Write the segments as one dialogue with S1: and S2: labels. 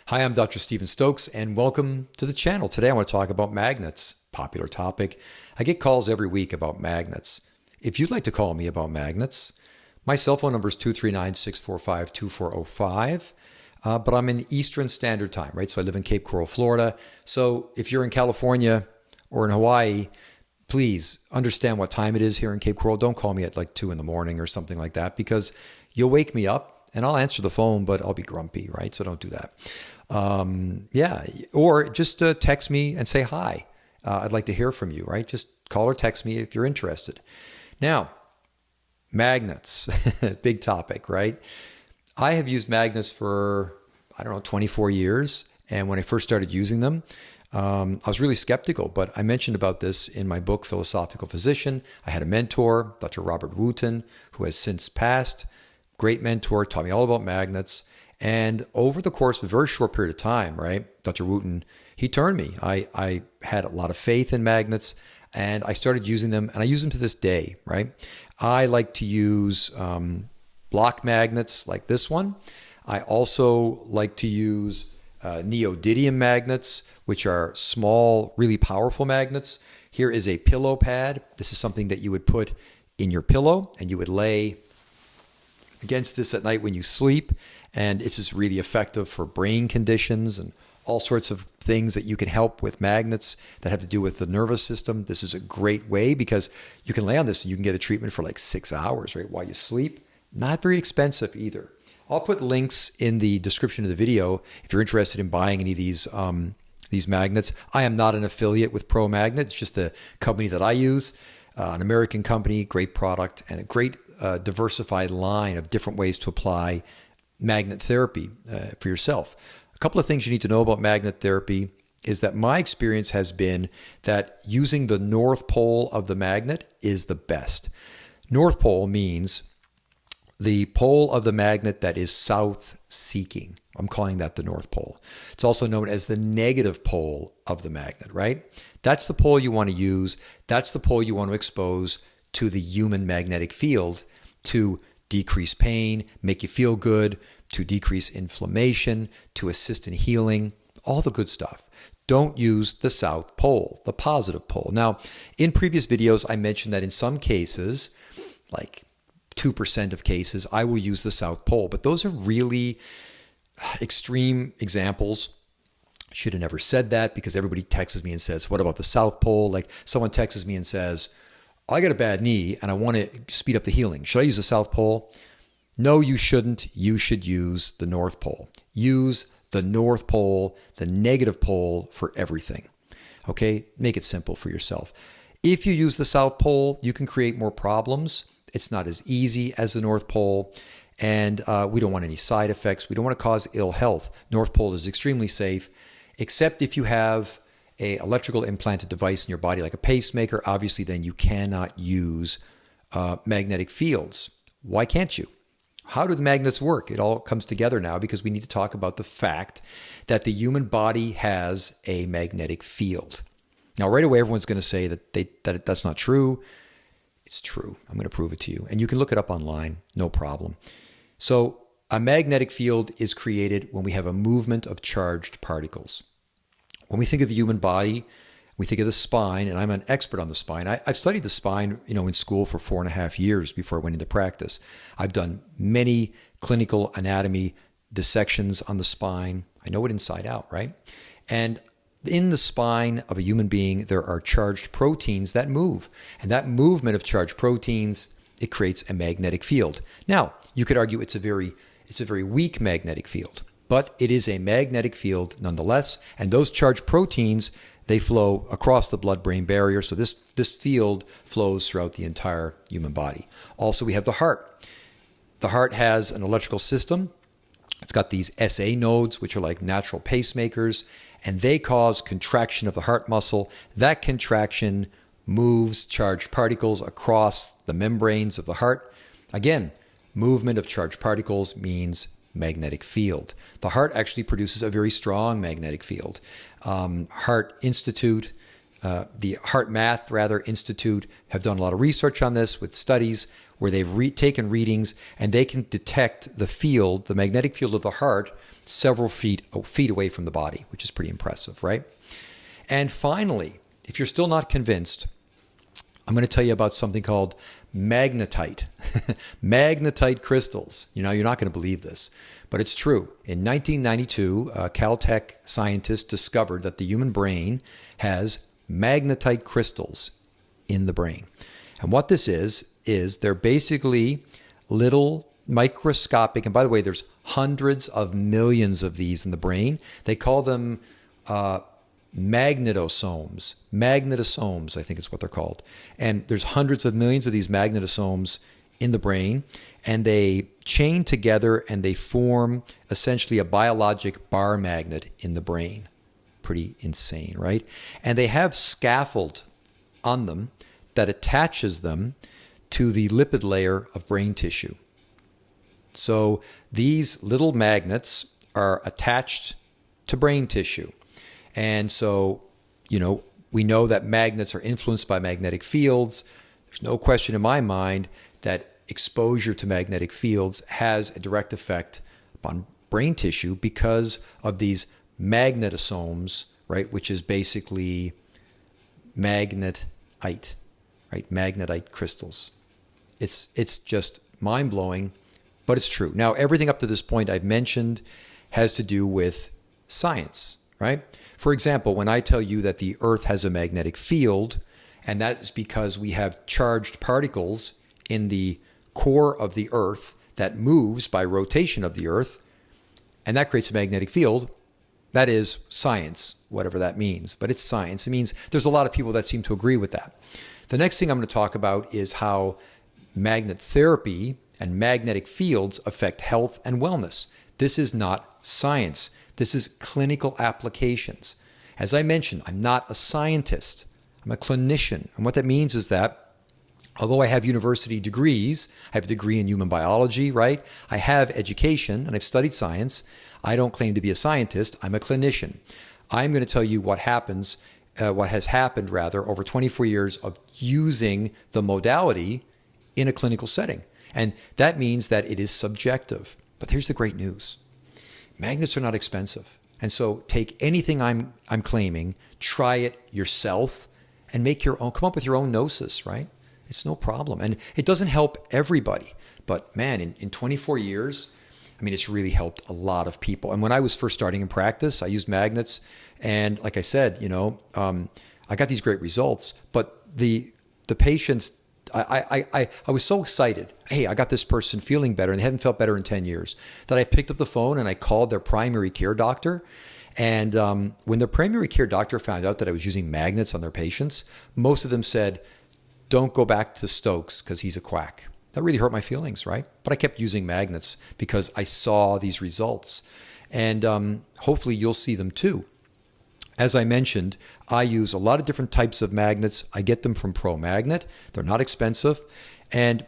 S1: Hi, I'm Dr. Stephen Stokes, and welcome to the channel. Today I want to talk about magnets, popular topic. I get calls every week about magnets. If you'd like to call me about magnets, my cell phone number is 239-645-2405, but I'm in Eastern Standard Time, right? So I live in Cape Coral, Florida. So if you're in California or in Hawaii, please understand what time it is here in Cape Coral. Don't call me at like 2 in the morning or something like that, because you'll wake me up and I'll answer the phone, but I'll be grumpy, right? So don't do that. Or just text me and say hi. I'd like to hear from you, right? Just call or text me if you're interested. Now, magnets, big topic, right? I have used magnets for, 24 years. And when I first started using them, I was really skeptical, but I mentioned about this in my book, Philosophical Physician. I had a mentor, Dr. Robert Wooten, who has since passed. Great mentor, taught me all about magnets. And over the course of a very short period of time, right, Dr. Wooten, he turned me. I had a lot of faith in magnets, and I started using them, and I use them to this day, right? I like to use block magnets like this one. I also like to use neodymium magnets, which are small, really powerful magnets. Here is a pillow pad. This is something that you would put in your pillow, and you would lay against this at night when you sleep. And it's just really effective for brain conditions and all sorts of things that you can help with magnets that have to do with the nervous system. This is a great way because you can lay on this and you can get a treatment for like 6 hours, right, while you sleep. Not very expensive either. I'll put links in the description of the video if you're interested in buying any of these magnets. I am not an affiliate with Pro Magnet. It's just a company that I use, an American company, great product, and a great diversified line of different ways to apply magnet therapy for yourself. A couple of things you need to know about magnet therapy is that my experience has been that using the north pole of the magnet is the best. North pole means the pole of the magnet that is south-seeking. I'm calling that the north pole. It's also known as the negative pole of the magnet, right? That's the pole you want to use. That's the pole you want to expose to the human magnetic field to decrease pain, make you feel good, to decrease inflammation, to assist in healing, all the good stuff. Don't use the south pole, the positive pole. Now, in previous videos, I mentioned that in some cases, like 2% of cases, I will use the south pole, but those are really extreme examples. Should have never said that because everybody texts me and says, what about the south pole? Like someone texts me and says, I got a bad knee and I want to speed up the healing. Should I use the south pole? No, you shouldn't. You should use the north pole. Use the north pole, the negative pole for everything. Okay? Make it simple for yourself. If you use the south pole, you can create more problems. It's not as easy as the north pole. And we don't want any side effects. We don't want to cause ill health. North pole is extremely safe, except if you have a electrical implanted device in your body like a pacemaker. Obviously then you cannot use magnetic fields. Why can't you? How do the magnets work? It all comes together now because we need to talk about the fact that the human body has a magnetic field. Now right away everyone's going to say that that's not true. It's true. I'm going to prove it to you. And you can look it up online, no problem. So a magnetic field is created when we have a movement of charged particles. When we think of the human body, we think of the spine, and I'm an expert on the spine. I've studied the spine, in school for 4.5 years before I went into practice. I've done many clinical anatomy dissections on the spine. I know it inside out, right? And in the spine of a human being, there are charged proteins that move. And that movement of charged proteins, it creates a magnetic field. Now, you could argue it's a very weak magnetic field. But it is a magnetic field nonetheless, and those charged proteins, they flow across the blood-brain barrier, so this field flows throughout the entire human body. Also, we have the heart. The heart has an electrical system. It's got these SA nodes, which are like natural pacemakers, and they cause contraction of the heart muscle. That contraction moves charged particles across the membranes of the heart. Again, movement of charged particles means magnetic field. The heart actually produces a very strong magnetic field. Heart Institute, the Heart Math Institute have done a lot of research on this with studies where they've taken readings and they can detect the magnetic field of the heart several feet away from the body, which is pretty impressive, right? And finally, if you're still not convinced, I'm going to tell you about something called magnetite. Magnetite crystals. You're not going to believe this, but it's true. In 1992, Caltech scientists discovered that the human brain has magnetite crystals in the brain. And what this is they're basically little microscopic, and by the way, there's hundreds of millions of these in the brain. They call them magnetosomes. Magnetosomes, I think is what they're called. And there's hundreds of millions of these magnetosomes in the brain, and they chain together and they form essentially a biologic bar magnet in the brain. Pretty insane, right? And they have scaffold on them that attaches them to the lipid layer of brain tissue. So these little magnets are attached to brain tissue. And so, we know that magnets are influenced by magnetic fields. There's no question in my mind that exposure to magnetic fields has a direct effect upon brain tissue because of these magnetosomes, right? Which is basically magnetite, right? Magnetite crystals. It's just mind-blowing, but it's true. Now, everything up to this point I've mentioned has to do with science, right? For example, when I tell you that the Earth has a magnetic field, and that is because we have charged particles in the core of the Earth that moves by rotation of the Earth, and that creates a magnetic field, that is science, whatever that means. But it's science. It means there's a lot of people that seem to agree with that. The next thing I'm going to talk about is how magnet therapy and magnetic fields affect health and wellness. This is not science. This is clinical applications. As I mentioned, I'm not a scientist. I'm a clinician. And what that means is that although I have university degrees, I have a degree in human biology, right? I have education and I've studied science. I don't claim to be a scientist. I'm a clinician. I'm going to tell you what has happened over 24 years of using the modality in a clinical setting. And that means that it is subjective. But here's the great news. Magnets are not expensive. And so take anything I'm claiming, try it yourself, and come up with your own gnosis, right? It's no problem. And it doesn't help everybody. But man, in 24 years, it's really helped a lot of people. And when I was first starting in practice, I used magnets. And like I said, I got these great results. But the patients, I was so excited. Hey, I got this person feeling better, and they hadn't felt better in 10 years, that I picked up the phone and I called their primary care doctor. And when the primary care doctor found out that I was using magnets on their patients, most of them said, don't go back to Stokes because he's a quack. That really hurt my feelings, right? But I kept using magnets because I saw these results. And hopefully you'll see them too. As I mentioned, I use a lot of different types of magnets. I get them from Pro Magnet. They're not expensive. And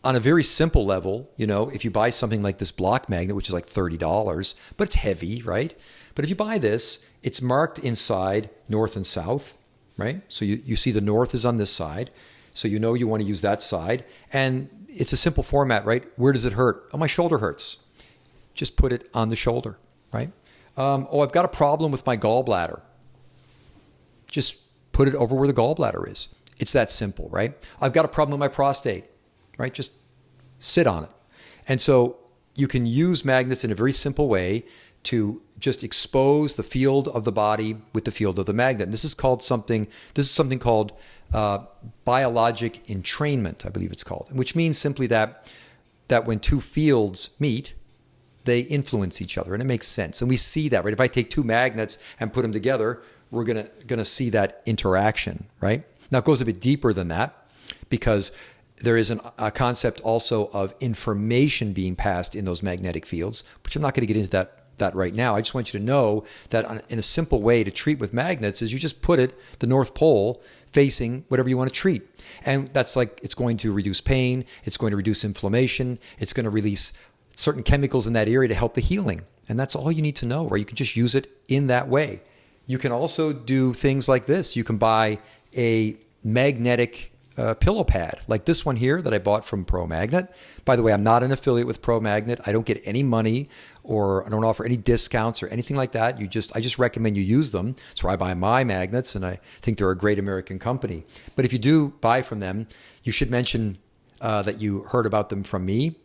S1: on a very simple level, if you buy something like this block magnet, which is like $30, but it's heavy, right? But if you buy this, it's marked inside north and south, right? So you see the north is on this side. So you want to use that side. And it's a simple format, right? Where does it hurt? Oh, my shoulder hurts. Just put it on the shoulder, right? I've got a problem with my gallbladder. Just put it over where the gallbladder is. It's that simple, right? I've got a problem with my prostate, right? Just sit on it. And so you can use magnets in a very simple way to just expose the field of the body with the field of the magnet. And this is something called biologic entrainment, I believe it's called, which means simply that when two fields meet, they influence each other, and it makes sense. And we see that, right? If I take two magnets and put them together, we're gonna see that interaction, right? Now it goes a bit deeper than that because there is a concept also of information being passed in those magnetic fields, which I'm not going to get into that right now. I just want you to know that in a simple way to treat with magnets is you just put the North Pole facing whatever you want to treat. And that's it's going to reduce pain, it's going to reduce inflammation, it's going to release certain chemicals in that area to help the healing. And that's all you need to know, right? You can just use it in that way. You can also do things like this. You can buy a magnetic pillow pad like this one here that I bought from ProMagnet. By the way, I'm not an affiliate with ProMagnet. I don't get any money, or I don't offer any discounts or anything like that. I just recommend you use them. That's where I buy my magnets, and I think they're a great American company. But if you do buy from them, you should mention that you heard about them from me.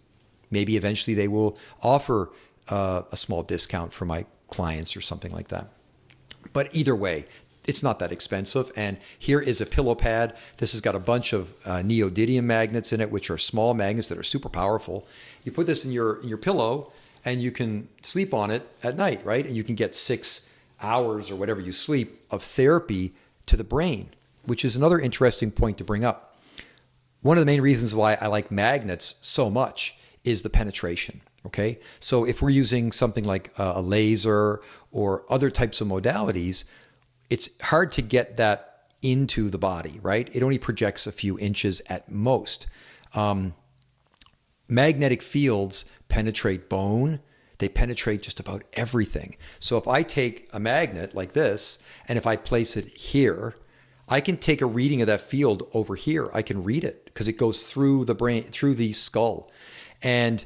S1: Maybe eventually they will offer a small discount for my clients or something like that. But either way, it's not that expensive. And here is a pillow pad. This has got a bunch of neodymium magnets in it, which are small magnets that are super powerful. You put this in your pillow and you can sleep on it at night, right? And you can get 6 hours or whatever you sleep of therapy to the brain, which is another interesting point to bring up. One of the main reasons why I like magnets so much is the penetration. Okay, so if we're using something like a laser or other types of modalities, it's hard to get that into the body, right? It only projects a few inches at most. Magnetic fields penetrate bone. They penetrate just about everything. So if I take a magnet like this, and if I place it here, I can take a reading of that field over here. I can read it because it goes through the brain, through the skull. And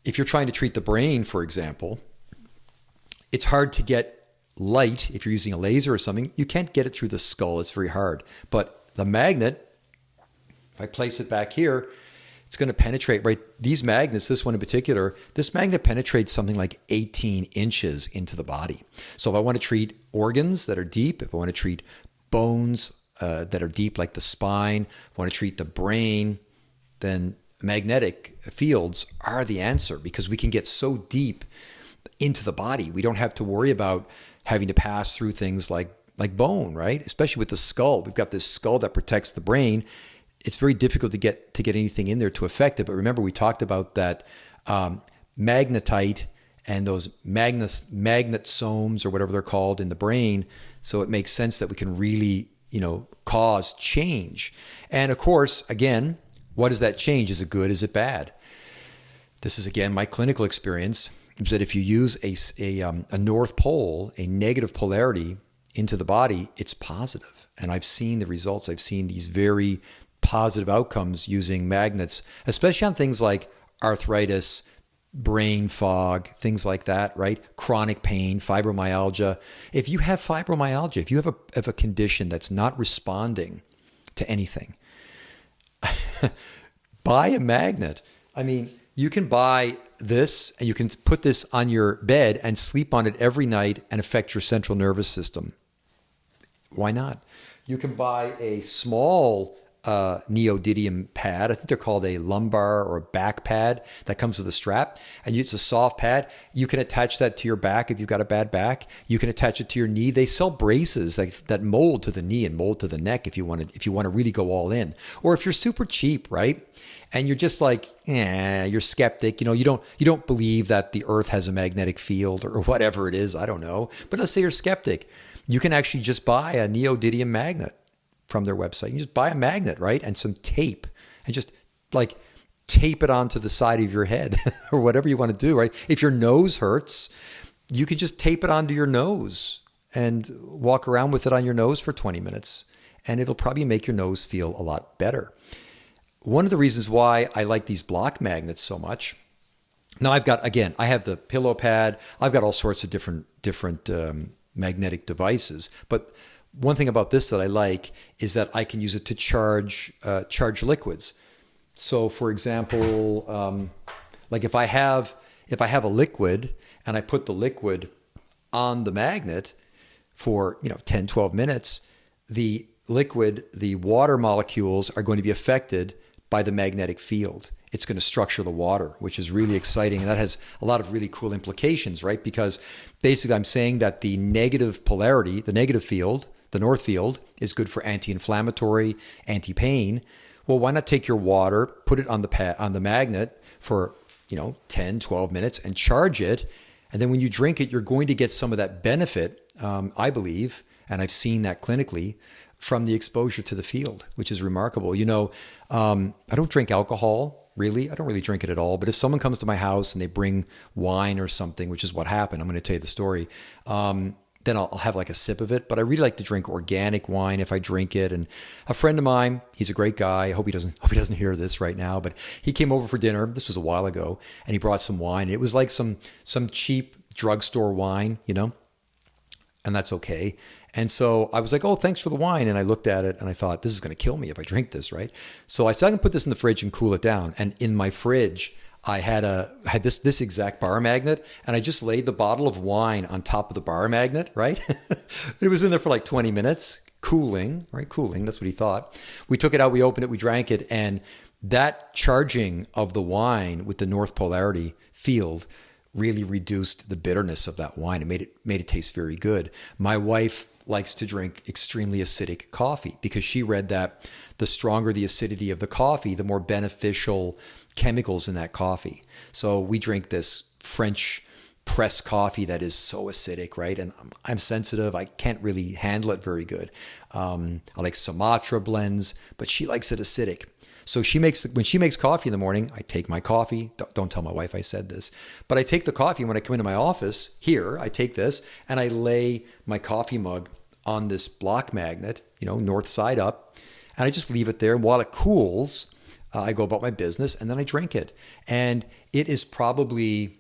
S1: if you're trying to treat the brain, for example, it's hard to get light. If you're using a laser or something, you can't get it through the skull. It's very hard. But the magnet, if I place it back here, it's going to penetrate, right? These magnets, this one in particular, this magnet penetrates something like 18 inches into the body. So if I want to treat organs that are deep, if I want to treat bones that are deep like the spine, if I want to treat the brain, then magnetic fields are the answer, because we can get so deep into the body. We don't have to worry about having to pass through things like bone, right? Especially with the skull. We've got this skull that protects the brain. It's very difficult to get anything in there to affect it. But remember, we talked about that magnetite and those magnetosomes or whatever they're called in the brain. So it makes sense that we can really, cause change. And of course, again, what does that change? Is it good? Is it bad? This is, again, my clinical experience, is that if you use a north pole, a negative polarity into the body, it's positive. And I've seen the results. I've seen these very positive outcomes using magnets, especially on things like arthritis, brain fog, things like that, right? Chronic pain, fibromyalgia. If you have fibromyalgia, if you have a condition that's not responding to anything, buy a magnet. I mean, you can buy this and you can put this on your bed and sleep on it every night and affect your central nervous system. Why not? You can buy a small neodymium pad. I think they're called a lumbar or a back pad that comes with a strap, and it's a soft pad. You can attach that to your back if you've got a bad back. You can attach it to your knee. They sell braces that mold to the knee and mold to the neck if you want to really go all in. Or if you're super cheap, right? And you're just like, you're skeptic. You don't believe that the earth has a magnetic field or whatever it is. I don't know. But let's say you're skeptic. You can actually just buy a neodymium magnet from their website. You just buy a magnet, right? And some tape, and just like tape it onto the side of your head or whatever you want to do, right? If your nose hurts, you can just tape it onto your nose and walk around with it on your nose for 20 minutes, and it'll probably make your nose feel a lot better. One of the reasons why I like these block magnets so much, now I have the pillow pad, I've got all sorts of different magnetic devices, but one thing about this that I like is that I can use it to charge liquids. So, for example, like if I have a liquid and I put the liquid on the magnet for 10, 12 minutes, the water molecules are going to be affected by the magnetic field. It's going to structure the water, which is really exciting. And that has a lot of really cool implications, right? Because basically I'm saying that the negative polarity, the negative field, the north field, is good for anti-inflammatory, anti-pain. Well, why not take your water, put it on the magnet for 10, 12 minutes and charge it. And then when you drink it, you're going to get some of that benefit, I believe, and I've seen that clinically, from the exposure to the field, which is remarkable. I don't drink alcohol, really. I don't really drink it at all. But if someone comes to my house and they bring wine or something, which is what happened, I'm going to tell you the story. then I'll have like a sip of it. But I really like to drink organic wine if I drink it. And a friend of mine, he's a great guy. I hope he doesn't hear this right now, but he came over for dinner. This was a while ago, and he brought some wine. It was like some cheap drugstore wine, and that's okay. And so I was like, oh, thanks for the wine. And I looked at it and I thought, this is going to kill me if I drink this, right? So I said, I can put this in the fridge and cool it down. And in my fridge, I had this exact bar magnet, and I just laid the bottle of wine on top of the bar magnet, right? It was in there for like 20 minutes, cooling, right? Cooling, that's what he thought. We took it out, we opened it, we drank it, and that charging of the wine with the north polarity field really reduced the bitterness of that wine. It made it taste very good. My wife likes to drink extremely acidic coffee because she read that the stronger the acidity of the coffee, the more beneficial chemicals in that coffee. So we drink this French press coffee that is so acidic, right? And I'm sensitive. I can't really handle it very good. I like Sumatra blends, but she likes it acidic. So when she makes coffee in the morning, I take my coffee. Don't tell my wife I said this, but I take the coffee when I come into my office here. I take this and I lay my coffee mug on this block magnet, north side up, and I just leave it there. And while it cools, I go about my business and then I drink it. And it is probably,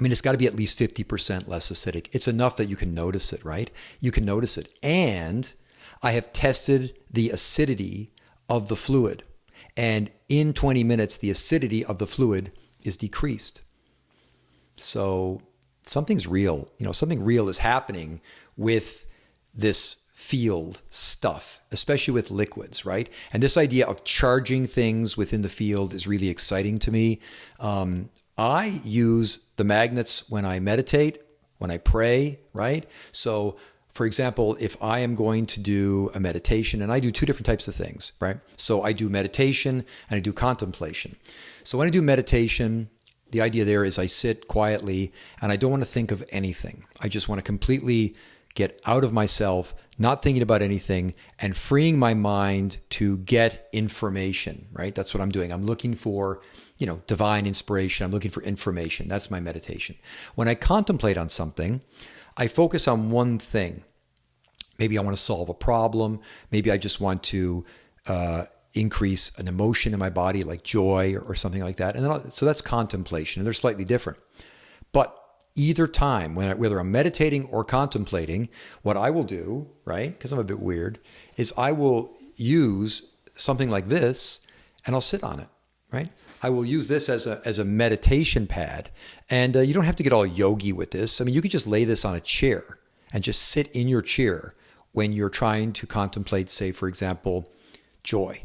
S1: it's got to be at least 50% less acidic. It's enough that you can notice it, right? You can notice it. And I have tested the acidity of the fluid. And in 20 minutes, the acidity of the fluid is decreased. So something's real. Something real is happening with this field stuff, especially with liquids, right? And this idea of charging things within the field is really exciting to me. I use the magnets when I meditate, when I pray, right? So for example, if I am going to do a meditation, and I do two different types of things, right? So I do meditation and I do contemplation. So when I do meditation, the idea there is I sit quietly and I don't want to think of anything. I just want to completely get out of myself, not thinking about anything, and freeing my mind to get information, right? That's what I'm doing. I'm looking for, divine inspiration. I'm looking for information. That's my meditation. When I contemplate on something, I focus on one thing. Maybe I want to solve a problem. Maybe I just want to increase an emotion in my body, like joy or something like that. And then so that's contemplation, and they're slightly different. But either time, whether I'm meditating or contemplating, what I will do, right, because I'm a bit weird, is I will use something like this and I'll sit on it, right? I will use this as a meditation pad. And you don't have to get all yogi with this. You could just lay this on a chair and just sit in your chair when you're trying to contemplate, say, for example, joy.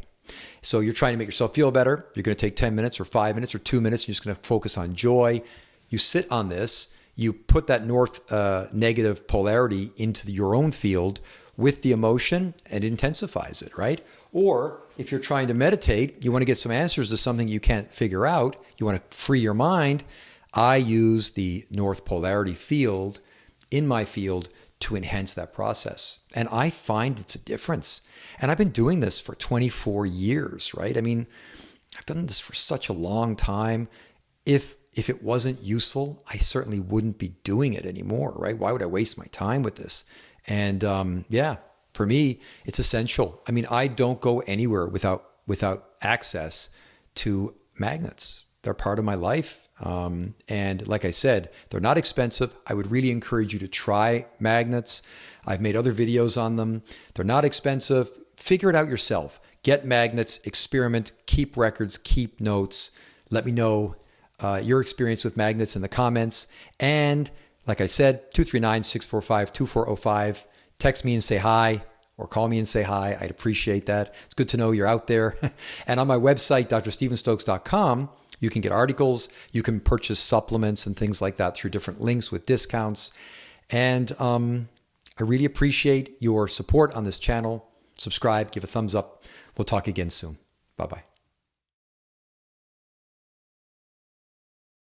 S1: So you're trying to make yourself feel better. You're going to take 10 minutes or 5 minutes or 2 minutes. You're just going to focus on joy. You sit on this. You put that north negative polarity into your own field with the emotion, and it intensifies it, right? Or if you're trying to meditate, you want to get some answers to something you can't figure out, you want to free your mind, I use the north polarity field in my field to enhance that process. And I find it's a difference. And I've been doing this for 24 years, right? I've done this for such a long time. If it wasn't useful, I certainly wouldn't be doing it anymore, right? Why would I waste my time with this? And for me, it's essential. I don't go anywhere without access to magnets. They're part of my life. And like I said, they're not expensive. I would really encourage you to try magnets. I've made other videos on them. They're not expensive. Figure it out yourself. Get magnets, experiment, keep records, keep notes. Let me know your experience with magnets in the comments. And like I said, 239-645-2405. Text me and say hi, or call me and say hi. I'd appreciate that. It's good to know you're out there. And on my website, drstevenstokes.com, you can get articles. You can purchase supplements and things like that through different links with discounts. And I really appreciate your support on this channel. Subscribe, give a thumbs up. We'll talk again soon. Bye-bye.